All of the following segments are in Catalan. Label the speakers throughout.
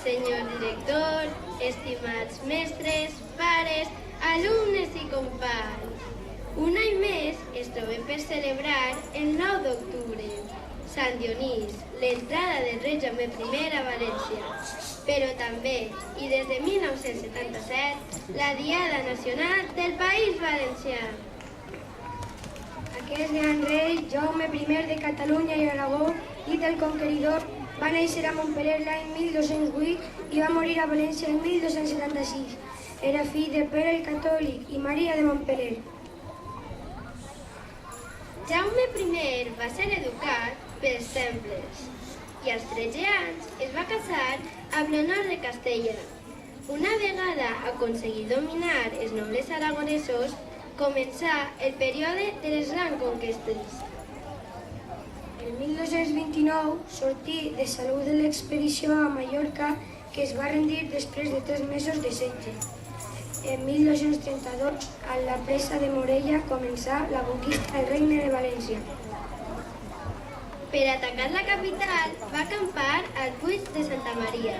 Speaker 1: senyor director, estimats mestres, pares, alumnes i companys. Un any més es trobem per celebrar el 9 d'octubre, Sant Dionís, l'entrada del rei Jaume I a València, però també, i des de 1977, la Diada Nacional del País Valencià.
Speaker 2: Aquest gran rei, Jaume I de Catalunya i Aragó, i del Conqueridor, va néixer a Montpeller l'any 1208 i va morir a València el 1276. Era fill de Pere el Catòlic i Maria de Montpeller.
Speaker 1: Jaume I va ser educat pels temples i als 13 anys es va casar amb Leonor de Castella. Una vegada aconseguí dominar els nobles aragonesos, començà el període de les grans conquestes.
Speaker 2: El 1229 sortí de Salou de l'expedició a Mallorca, que es va rendir després de 3 mesos de setge. En 1232, a la presa de Morella, començà la conquista del Regne de València.
Speaker 1: Per atacar la capital, va acampar al Puig de Santa Maria.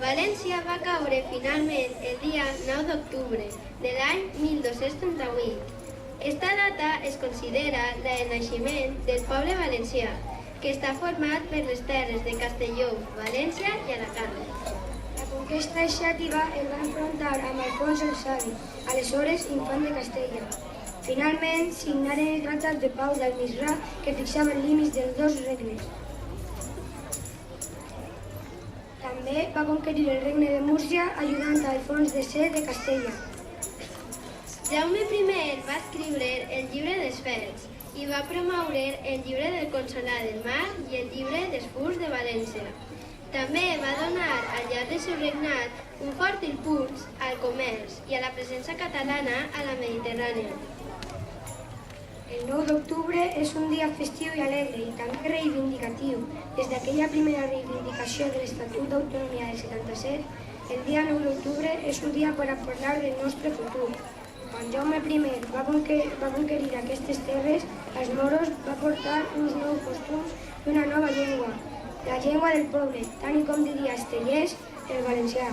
Speaker 1: València va caure finalment el dia 9 d'octubre de l'any 1238. Esta data es considera la del naixement del poble valencià, que està format per les terres de Castelló, València i Alacant.
Speaker 2: La conquesta xàtiva es va enfrontar amb Alfons el Savi, aleshores infant de Castella. Finalment signaren el Tractat de Pau d'Almisrà, que fixava els límits dels dos regnes. També va conquerir el regne de Múrcia ajudant a Alfons X de Castella.
Speaker 1: Jaume I va escriure el llibre dels Fets i va promoure el llibre del Consolat del Mar i el llibre dels Furs de València. També va donar al llarg del seu regnat un fort impuls al comerç i a la presència catalana a la Mediterrània.
Speaker 2: El 9 d'octubre és un dia festiu i alegre i també reivindicatiu. Des d'aquella primera reivindicació de l'Estatut d'Autonomia del 77, el dia 9 d'octubre és un dia per a parlar del nostre futur. Quan Jaume I va conquerir aquestes terres, als moros va portar uns nous costums i una nova llengua, la llengua del poble, tal com diria Estellés, el valencià.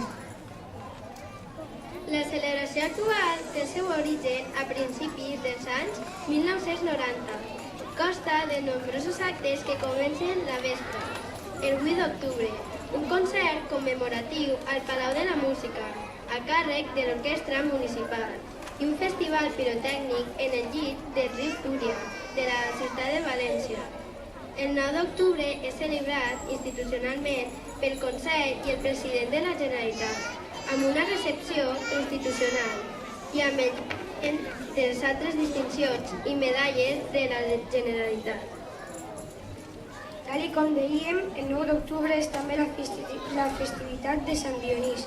Speaker 1: La celebració actual té el seu origen a principis dels anys 1990. Consta de nombrosos actes que comencen la vespra, el 8 d'octubre, un concert commemoratiu al Palau de la Música, a càrrec de l'Orquestra Municipal, i un festival pirotècnic en el llit del riu Túria, de la ciutat de València. El 9 d'octubre és celebrat institucionalment pel Consell i el president de la Generalitat, amb una recepció institucional i amb les altres distincions i medalles de la Generalitat.
Speaker 2: Tal com dèiem, el 9 d'octubre és també la festivitat de Sant Dionís,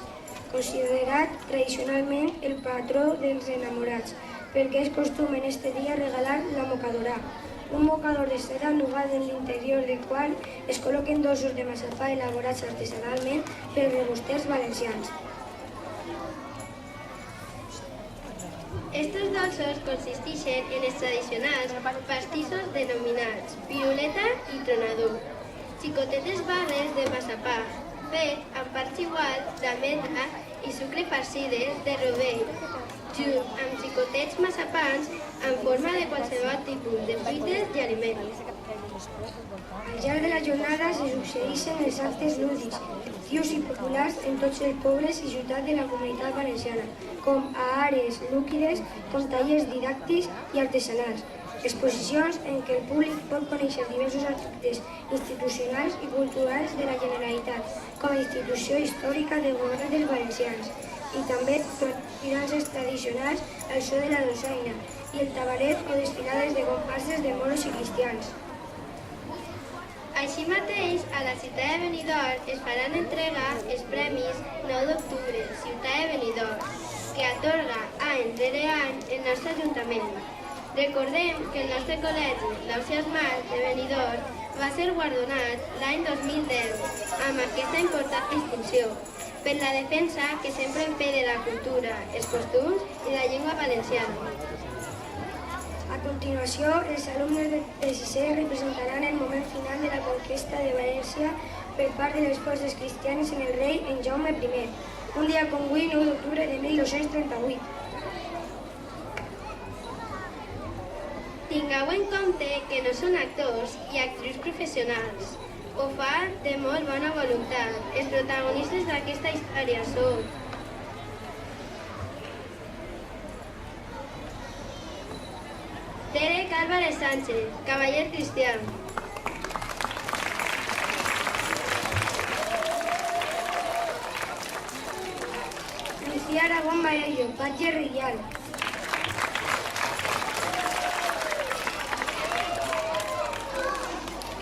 Speaker 2: considerat tradicionalment el patró dels enamorats, perquè és costum en este dia regalar la mocadora, un mocador de cera nugat en l'interior del qual es col·loquen dosos de massapà elaborats artesanalment pels rebusters valencians.
Speaker 1: Estos dolços consisteixen en els tradicionals pastissos denominats piruleta i tronador, xicotetes barres de massapà, fet amb parts iguals d'ametlla i sucre farcides de rovell, junt amb xicotets massapans en forma de qualsevol tipus de fruites i aliments.
Speaker 2: Al llarg de la jornada se succeeixen els actes lúdics, festius i populars en tots els pobles i ciutats de la Comunitat Valenciana, com a àrees lúdiques, com tallers didàctics i artesanals, exposicions en què el públic pot conèixer diversos aspectes institucionals i culturals de la Generalitat, com a institució històrica del govern dels valencians, i també danses tradicionals al so de la dolçaina i el tabaret o desfilades de comparses de moros i cristians.
Speaker 1: Així mateix, a la ciutat de Benidorm es faran entrega els premis 9 d'octubre, ciutat de Benidorm, que atorga any rere any el nostre Ajuntament. Recordem que el nostre col·legi, l'Ausiàs Mar de Benidorm, va ser guardonat l'any 2010 amb aquesta important distinció per la defensa que sempre en fe de la cultura, els costums i la llengua valenciana.
Speaker 2: A continuació, els alumnes de sisè representaran el moment final de la conquesta de València per part de les forces cristianes en el rei en Jaume I, un dia com avui, 9 d'octubre de 1238.
Speaker 1: Tingueu en compte que no són actors i actrius professionals. Ho fa de molt bona voluntat. Els protagonistes d'aquesta història són Tere Álvarez Sánchez, cavaller cristià.
Speaker 2: Lucía Aragón Baello, patge reial.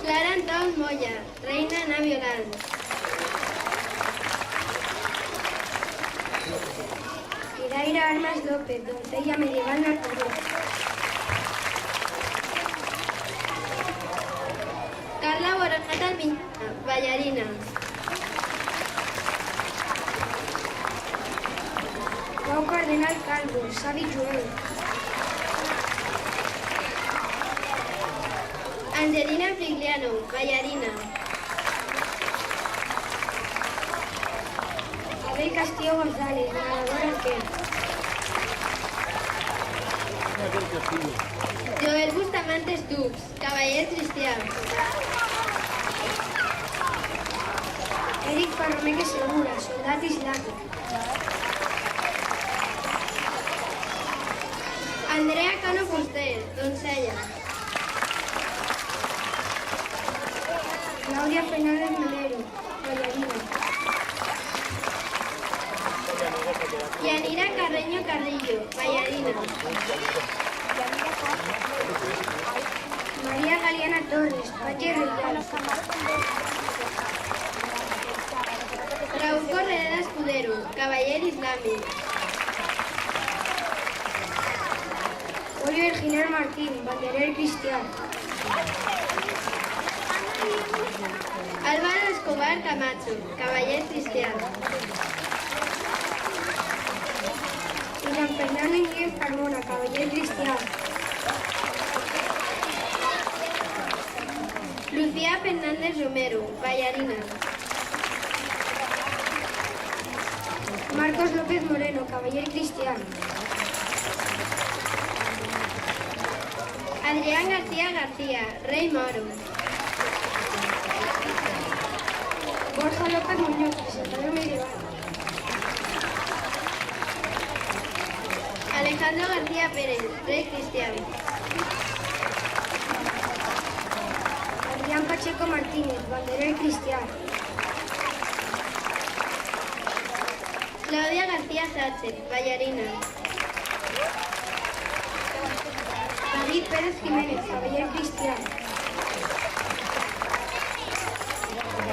Speaker 1: Clara Antón Moya, reina Ana Violant.
Speaker 2: Iraira Armas López, doncella medieval natural.
Speaker 1: Carla Boronat Albiñana, ballarina.
Speaker 2: Pau Cardenal Calvo, savi jueu.
Speaker 1: Angelina Frigliano, ballarina.
Speaker 2: Abel Castillo González, narrador arquer.
Speaker 1: Joel Bustamante Dux, cavaller cristià.
Speaker 2: Eric Parromeque Segura, soldat islàmic.
Speaker 1: Andrea Cano Fuster, doncella.
Speaker 2: Claudia Fernández Melero, ballarina.
Speaker 1: Yanira Carreño Carrillo, ballarina.
Speaker 2: María Galeana Torres, patge reial.
Speaker 1: Raúl Corredera Escudero, cavaller islàmic.
Speaker 2: Oliver Giner Martín, banderer cristià.
Speaker 1: Álvaro Escobar Camacho, cavaller cristià.
Speaker 2: Y Jean Fernando Íñiguez Carmona, cavaller cristià.
Speaker 1: Lucía Fernández Romero, ballarina.
Speaker 2: Marcos López Moreno, cavaller cristià.
Speaker 1: Adrián García García, rei moro.
Speaker 2: Borja López Muñoz, presentador medieval.
Speaker 1: Alejandro García Pérez, rei cristiano.
Speaker 2: Adrián Pacheco Martínez, banderer cristià.
Speaker 1: Claudia García Sánchez, ballarina.
Speaker 2: David Pérez Jiménez, cavaller cristià.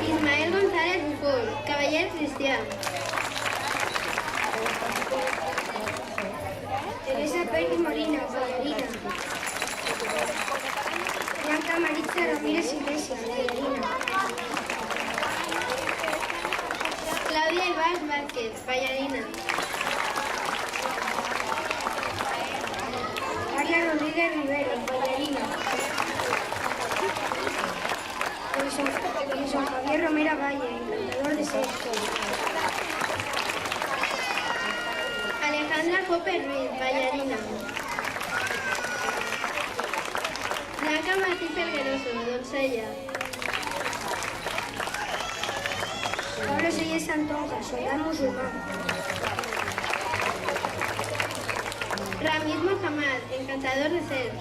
Speaker 1: Ismael González Bufón, cavaller cristià.
Speaker 2: Teresa Pérez Molina, ballarina. Blanca Maritza Ramírez Iglesias, ballarina.
Speaker 1: Claudia Ibáñez Vázquez, ballarina.
Speaker 2: María Rodríguez Rivero, ballarina. Wilson Javier Romera Valle, encantador de sexo.
Speaker 1: Alejandra Jope Ruiz, ballarina. Blanca Martí Fergueroso, doncella.
Speaker 2: Pablo Selles Santonja, soldado musulmán.
Speaker 1: Ramiz Mohamed, encantador de ser.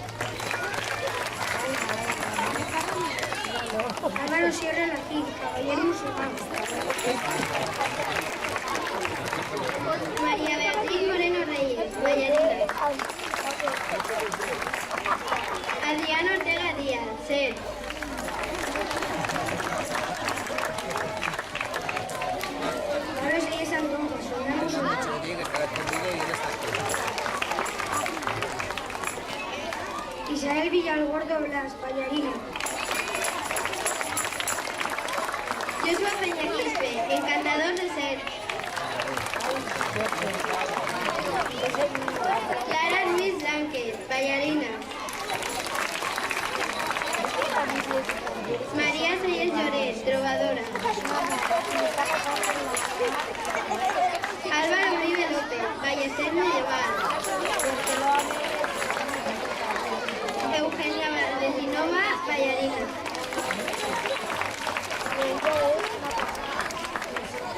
Speaker 2: Álvaro Sierra Lacín, caballero musulmán.
Speaker 1: María Beatriz Moreno Reyes, ballarina. Adrián Ortega Díaz, ser.
Speaker 2: Pablo Selles Santonja, soldado musulmán. Isabel Villalgordo Blas, ballarina.
Speaker 1: Joshua Peñaquista,